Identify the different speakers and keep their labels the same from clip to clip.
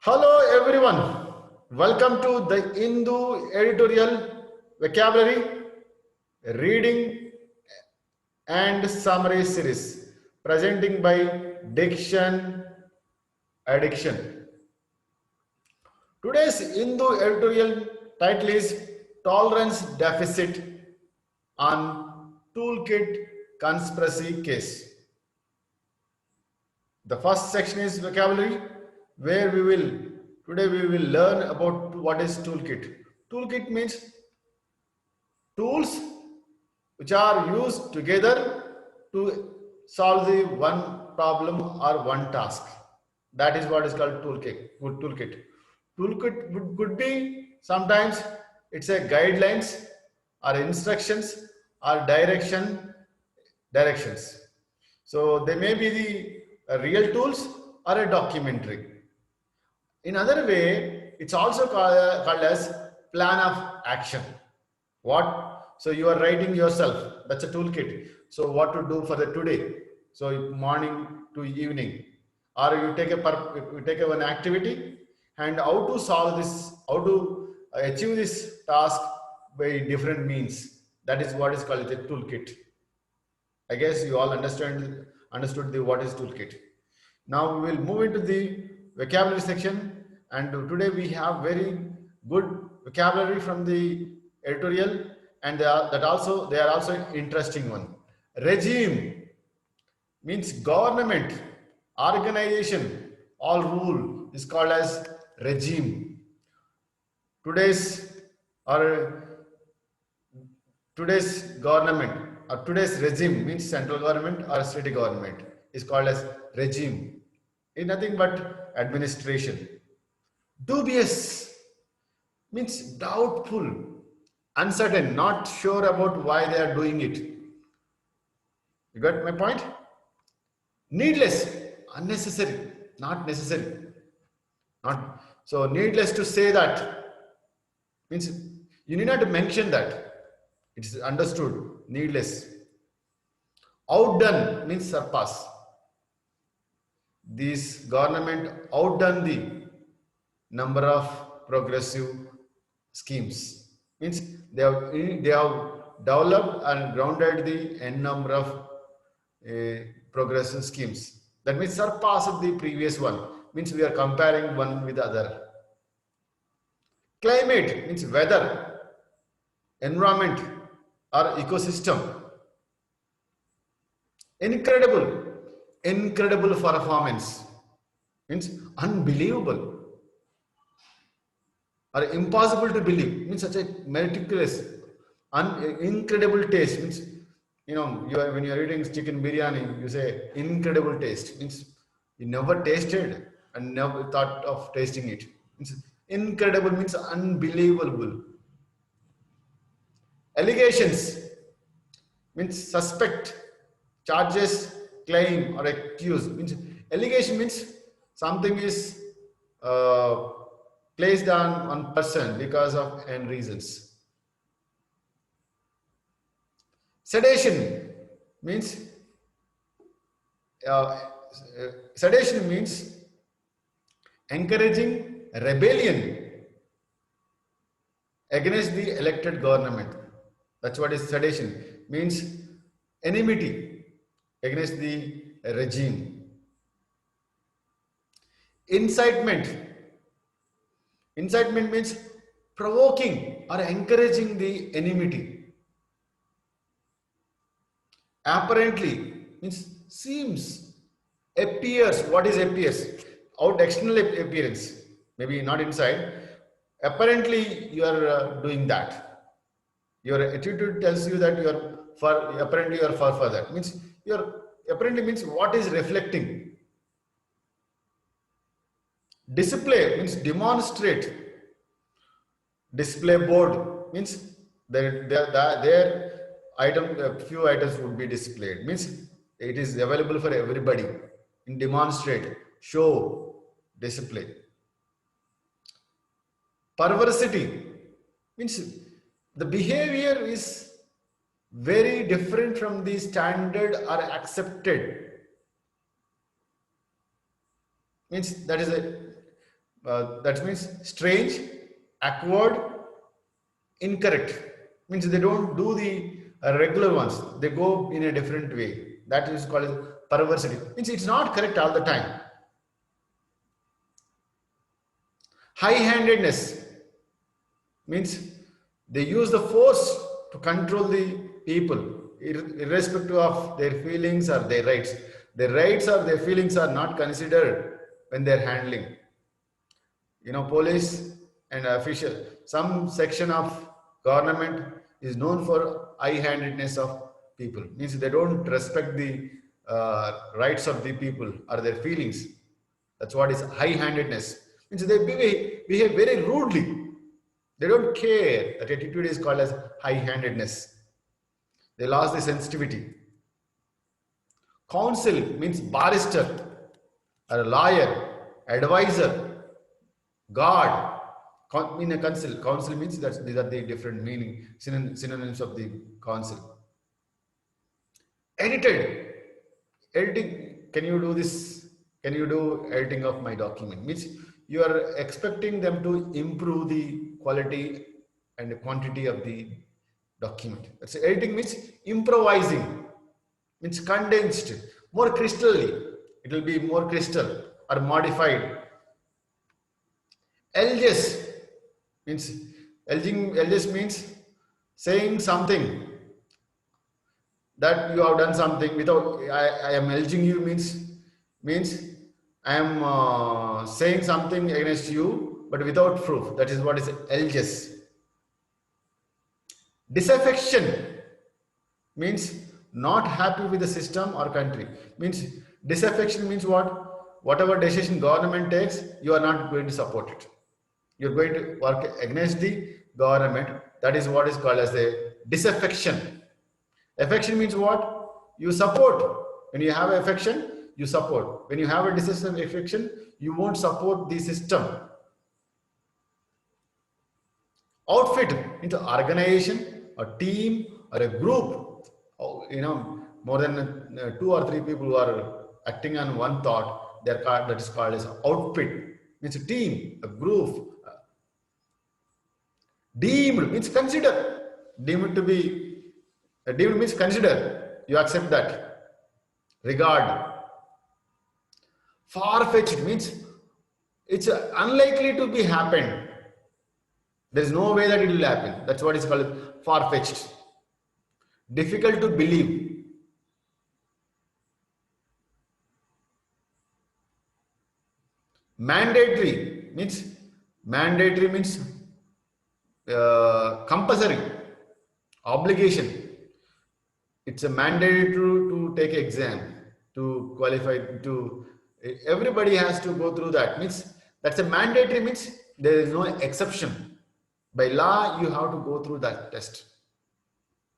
Speaker 1: Hello everyone, welcome to the Hindu editorial vocabulary reading and summary series presenting by Diction Addiction. Today's Hindu editorial title is Tolerance Deficit on Toolkit Conspiracy Case. The first section is vocabulary, where today we will learn about what is toolkit. Toolkit means tools which are used together to solve the one problem or one task. That is what is called toolkit. Toolkit could be sometimes it's a guidelines or instructions or directions. So they may be the real tools or a documentary. In other way, it's also called as plan of action. What? So you are writing yourself. That's a toolkit. So what to do for the today? So morning to evening, or you take one activity and how to solve this, how to achieve this task by different means. That is what is called the toolkit. I guess you all understood what is toolkit. Now we will move into the vocabulary section, and today we have very good vocabulary from the editorial, and they are also interesting one. Regime means government, organization, or rule is called as regime. Today's government or today's regime means central government or state government is called as regime. It's nothing but administration. Dubious means doubtful, uncertain, not sure about why they are doing it. You got my point? Needless, unnecessary, not necessary. Not so needless to say that means you need not to mention that. It is understood. Needless. Outdone means surpass. This government outdone the number of progressive schemes. Means they have developed and grounded the n number of progressive schemes. That means surpassed the previous one. Means we are comparing one with the other. Climate means weather, environment, or ecosystem. Incredible performance means unbelievable or impossible to believe, means such a meticulous, incredible taste means, when you are eating chicken biryani, you say incredible taste, means you never tasted and never thought of tasting it. Means incredible means unbelievable. Allegations means suspect, charges, claim, or accuse. Means allegation means something is placed on one person because of n reasons. Sedation means encouraging rebellion against the elected government. That's what is sedation. Means enmity against the regime. Incitement means provoking or encouraging the enmity. Apparently means seems, appears. What is appears? Out external appearance, maybe not inside. Apparently you are doing that. Your attitude tells you that you are for that. Means your apparently means what is reflecting. Display means demonstrate. Display board means their item, a few items would be displayed. Means it is available for everybody. In demonstrate, show, display. Perversity means the behavior is very different from the standard or accepted. Means that is That means strange, awkward, incorrect. Means they don't do the regular ones. They go in a different way. That is called as perversity. Means it's not correct all the time. High-handedness means they use the force to control the people, irrespective of their feelings or their rights. Their rights or their feelings are not considered when they're handling. Police and official, some section of government is known for high-handedness of people. Means they don't respect the rights of the people or their feelings. That's what is high-handedness. Means they behave very rudely. They don't care. That attitude is called as high-handedness. They lost the sensitivity. Counsel means barrister, or a lawyer, advisor, guard. In a counsel means that these are the different meaning, synonyms of the counsel. Edited. Editing, can you do this? Can you do editing of my document? Means you are expecting them to improve the quality and the quantity of the document. That's editing means improvising, means condensed, more crystally. It will be more crystal or modified. Elges means elges means saying something that you have done something without. I am elging you means I am saying something against you, but without proof. That is what is elges. Disaffection means not happy with the system or country. Means disaffection means what? Whatever decision government takes, you are not going to support it. You are going to work against the government. That is what is called as a disaffection. Affection means what? You support. When you have affection, you support. When you have a disaffection, you won't support the system. Outfit into organization, a team, or a group. More than 2 or 3 people who are acting on one thought, that is called as outfit. Means a team, a group. Deemed means consider. Deemed means consider. You accept that. Regard. Far-fetched means it's unlikely to be happen. There is no way that it will happen. That's what is called far-fetched. Difficult to believe. Mandatory means compulsory, obligation. It's a mandatory to take exam, to qualify, everybody has to go through that. Means that's a mandatory, means there is no exception. By law, you have to go through that test.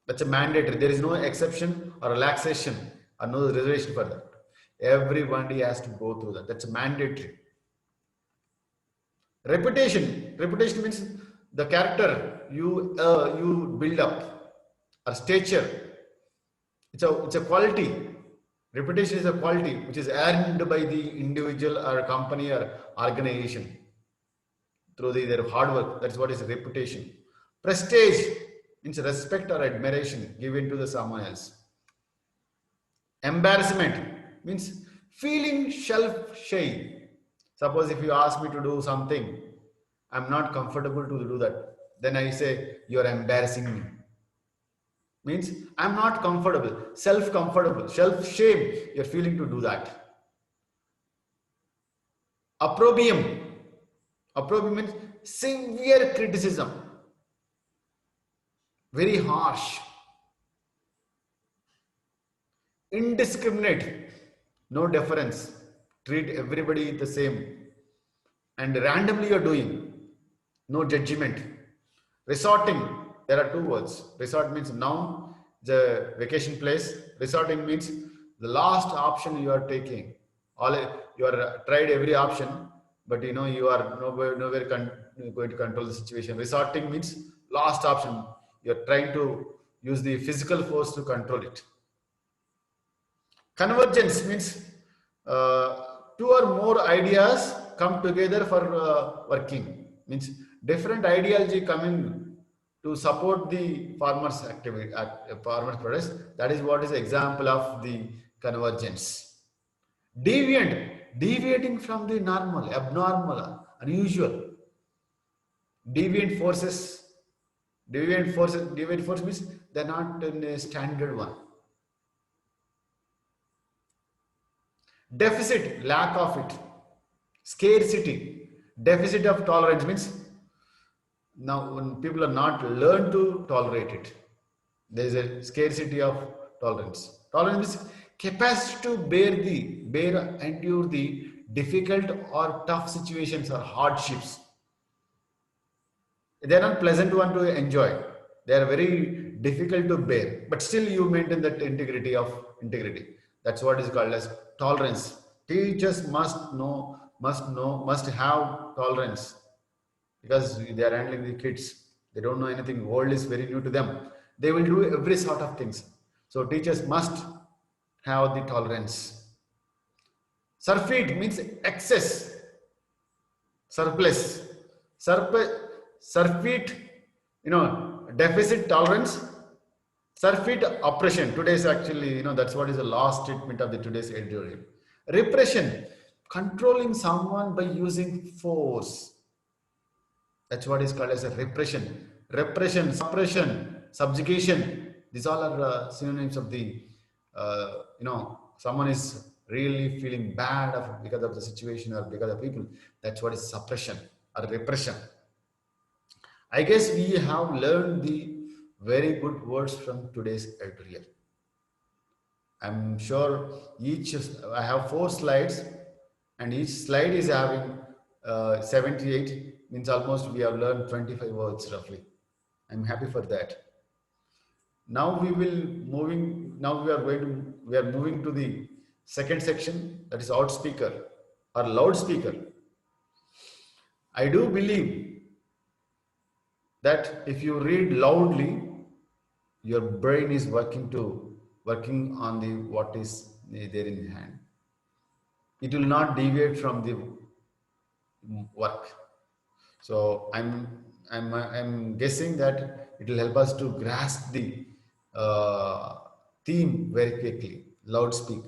Speaker 1: That's a mandatory. There is no exception or relaxation or no reservation for that. Everybody has to go through that. That's a mandatory. Reputation. Reputation means the character you build up, or stature. It's a quality. Reputation is a quality which is earned by the individual or company or organization through their hard work. That's what is reputation. Prestige means respect or admiration given to someone else. Embarrassment means feeling self-shame. Suppose if you ask me to do something, I'm not comfortable to do that. Then I say, you're embarrassing me. Means I'm not comfortable, self-comfortable, self-shame, you're feeling to do that. Opprobrium. Opprobrium means severe criticism. Very harsh. Indiscriminate. No deference. Treat everybody the same. And randomly you're doing. No judgment. Resorting. There are 2 words. Resort means noun, the vacation place. Resorting means the last option you are taking. You are tried every option, but you are nowhere going to control the situation. Resorting means last option. You are trying to use the physical force to control it. Convergence means 2 or more ideas come together for working. Means different ideology coming to support the farmers activity, farmers products. That is what is example of the convergence. Deviating from the normal, abnormal, unusual. Deviant forces, deviant force means they're not in a standard one. Deficit, lack of it. Scarcity, deficit of tolerance means now when people are not learn to tolerate it, there is a scarcity of tolerance. Tolerance is capacity to endure the difficult or tough situations or hardships. They are not pleasant one to enjoy. They are very difficult to bear, but still you maintain that integrity. That's what is called as tolerance. Teachers must have tolerance because they are handling the kids. They don't know anything. World is very new to them. They will do every sort of things. So teachers must have the tolerance. Surfeit means excess, surplus, surfeit, deficit tolerance, surfeit oppression. Today's actually, that's what is the last statement of the today's editorial. Repression, controlling someone by using force. That's what is called as a repression. Repression, suppression, subjugation. These all are synonyms of the, someone is really feeling bad because of the situation or because of people. That's what is suppression or repression. I guess we have learned the very good words from today's editorial. I'm sure I have 4 slides and each slide is having 78, means almost we have learned 25 words roughly. I'm happy for that. Now we are moving to the second section, that is outspeaker or loudspeaker. I do believe that if you read loudly, your brain is working on the what is there in hand. It will not deviate from the work. So I'm guessing that it will help us to grasp the theme very quickly. Loudspeak.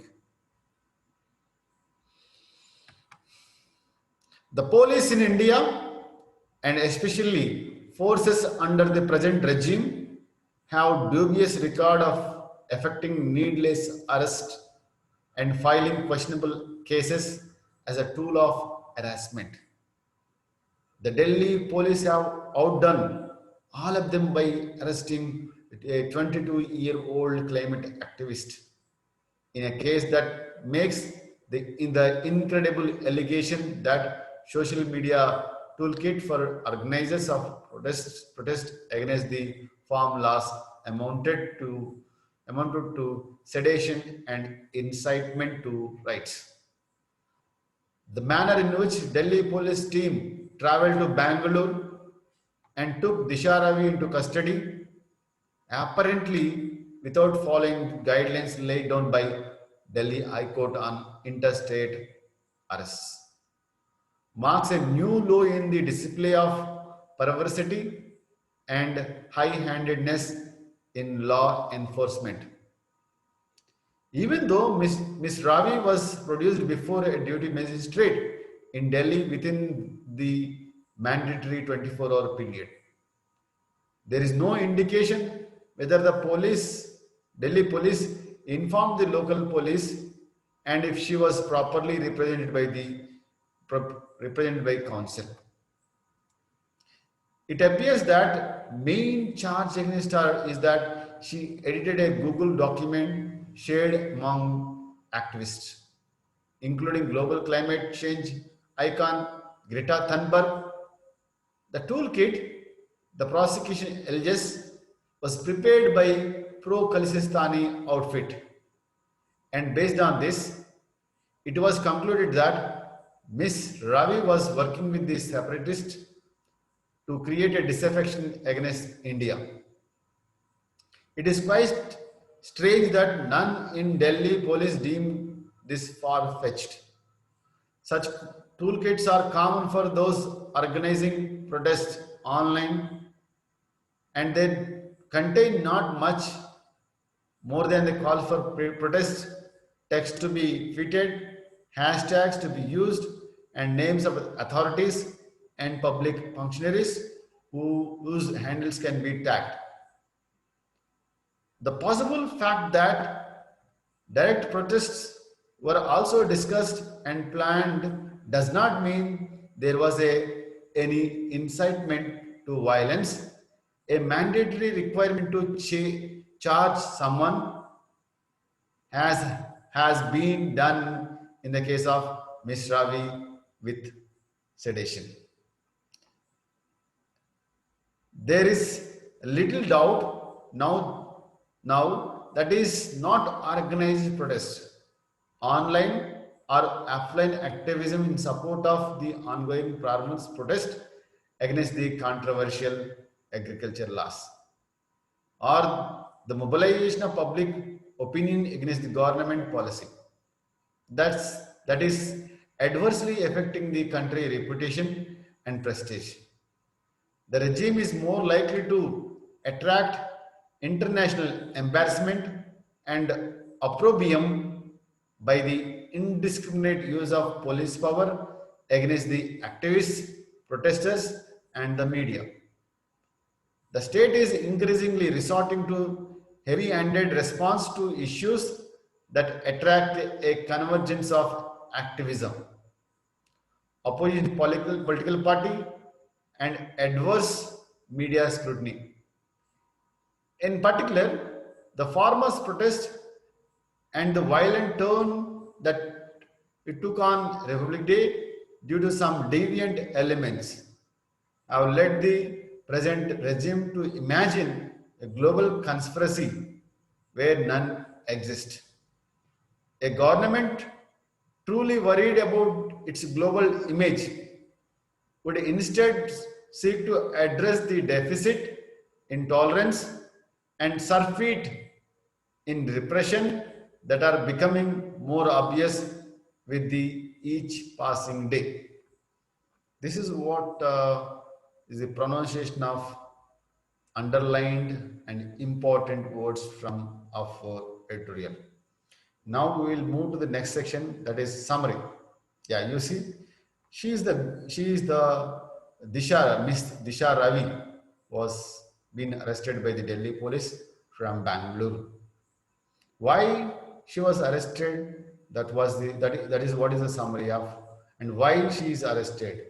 Speaker 1: The police in India and especially forces under the present regime have dubious record of effecting needless arrest and filing questionable cases as a tool of harassment. The Delhi police have outdone all of them by arresting a 22-year-old climate activist in a case that makes the incredible allegation that social media toolkit for organizers of protest against the farm laws amounted to sedition and incitement to riots. The manner in which Delhi police team traveled to Bangalore and took Disha Ravi into custody, apparently without following guidelines laid down by Delhi High Court on interstate arrests, marks a new low in the display of perversity and high-handedness in law enforcement. Even though Ms. Ravi was produced before a duty magistrate in Delhi within the mandatory 24-hour period, there is no indication whether the Delhi police informed the local police and if she was properly represented by counsel. It appears that main charge against her is that she edited a Google document shared among activists, including global climate change icon Greta Thunberg. The toolkit, the prosecution alleges, was prepared by pro-Khalistani outfit, and based on this, it was concluded that Ms. Ravi was working with the separatists to create a disaffection against India. It is quite strange that none in Delhi police deem this far-fetched. Such toolkits are common for those organizing protests online, and they contain not much more than the call for protest, text to be tweeted, hashtags to be used, and names of authorities and public functionaries whose handles can be tagged. The possible fact that direct protests were also discussed and planned does not mean there was any incitement to violence. A mandatory requirement to charge someone has, has been done in the case of Ms. Ravi with sedation. There is little doubt now that is not organized protest, online or offline activism in support of the ongoing farmers' protest against the controversial agriculture laws, or the mobilization of public opinion against the government policy. That is adversely affecting the country reputation and prestige. The regime is more likely to attract international embarrassment and opprobrium by the indiscriminate use of police power against the activists, protesters, and the media. The state is increasingly resorting to heavy-handed response to issues that attract a convergence of activism, opposition political party, and adverse media scrutiny. In particular, the farmers' protest and the violent turn that it took on Republic Day due to some deviant elements have led the present regime to imagine a global conspiracy where none exist. A government truly worried about its global image would instead seek to address the deficit in tolerance and surfeit in repression that are becoming more obvious with the each passing day. This is what is the pronunciation of underlined and important words from our editorial. Now we will move to the next section, that is summary. Yeah, you see, she is the Disha, Miss Disha Ravi was been arrested by the Delhi police from Bangalore. Why she was arrested? That is what is the summary of, and why she is arrested,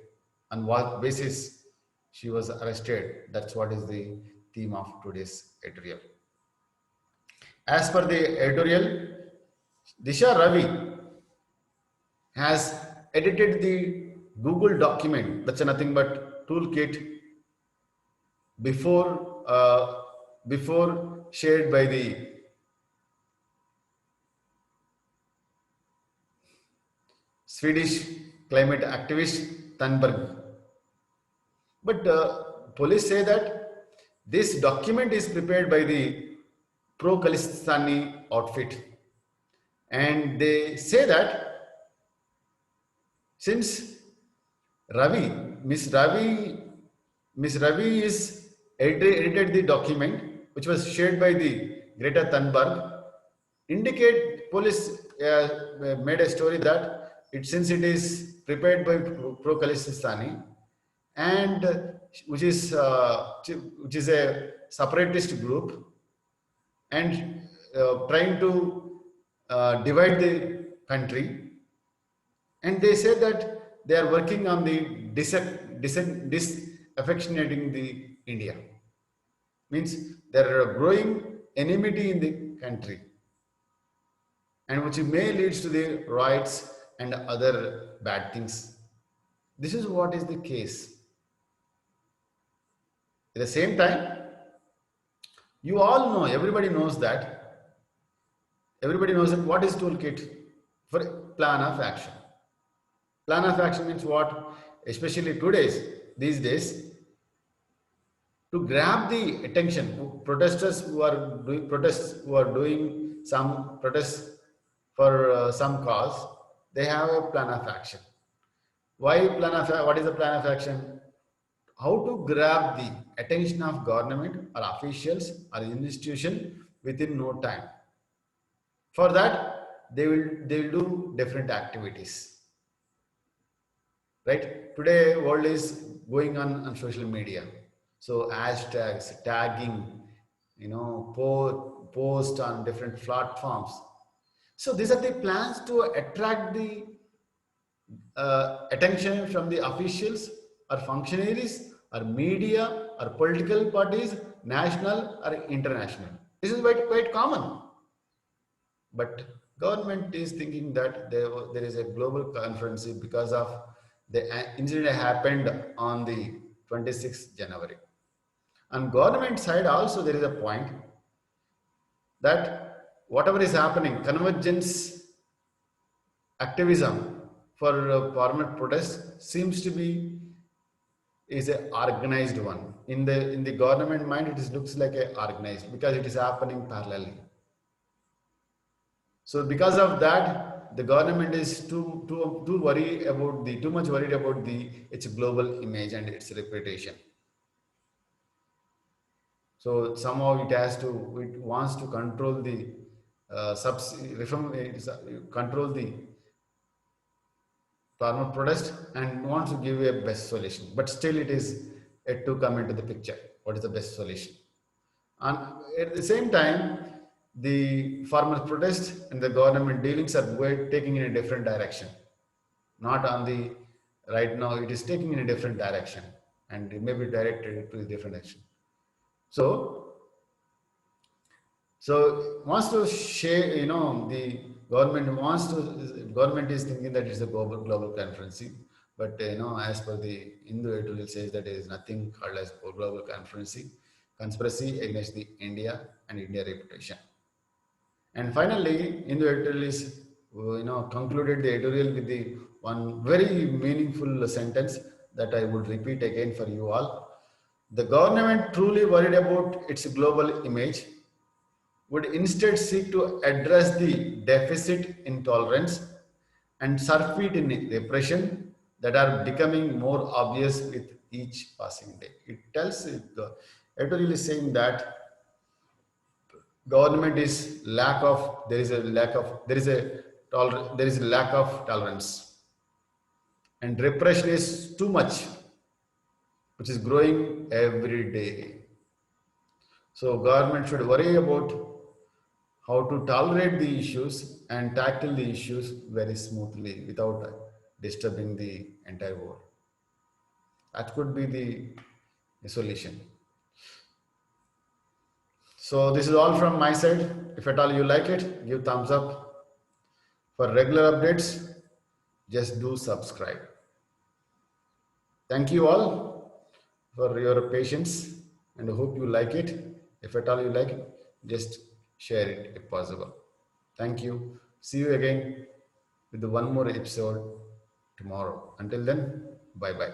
Speaker 1: on what basis she was arrested. That's what is the theme of today's editorial. As per the editorial, Disha Ravi has edited the Google document, that's nothing but toolkit, before shared by the Swedish climate activist Thunberg. But police say that this document is prepared by the pro-Khalistani outfit, and they say that since Ravi, Miss Ravi, Miss Ravi is edited the document which was shared by the Greta Thunberg, indicate police made a story that since it is prepared by pro-Khalistani and which is a separatist group and trying to divide the country, and they say that they are working on the disaffectionating the India. Means there are growing enmity in the country, and which may lead to the riots and other bad things. This is what is the case. At the same time, you all know, everybody knows that what is toolkit for plan of action. Plan of action means what? Especially these days, to grab the attention, protesters who are doing some protests for some cause, they have a plan of action. Why plan of, what is the plan of action? How to grab the attention of government or officials or institution within no time. For that, they will do different activities. Right? Today, world is going on social media. So hashtags, tagging, post on different platforms. So these are the plans to attract the attention from the officials or functionaries or media or political parties, national or international. This is quite common. But government is thinking that there is a global conference because of the incident happened on the 26th January. On government side also there is a point that whatever is happening, convergence activism for farmer protest seems to be is a organized one. In the government mind, it looks like a organized because it is happening parallelly. So because of that, the government is too worried about the too much worried about its global image and its reputation. So somehow it wants to control the control the farmer protest and wants to give a best solution. But still, it is yet to come into the picture. What is the best solution? And at the same time, the farmer protest and the government dealings are taking in a different direction. Not on the right now, it is taking in a different direction and it may be directed to a different action. So wants to share, the government is thinking that it's a global conference, but as per the Hindu editorial says that there is nothing called as global conspiracy against the India and India reputation. And finally, Hindu editorial is, concluded the editorial with the one very meaningful sentence that I would repeat again for you all. The government truly worried about its global image would instead seek to address the deficit in tolerance and surfeit in repression that are becoming more obvious with each passing day. It tells the editorial is saying that government is there is a lack of tolerance and repression is too much, which is growing every day. So government should worry about how to tolerate the issues and tackle the issues very smoothly without disturbing the entire world. That could be the solution. So this is all from my side. If at all you like it, give thumbs up. For regular updates, just do subscribe. Thank you all for your patience and I hope you like it. If at all you like it, just share it if possible. Thank you. See you again with one more episode tomorrow. Until then, bye-bye.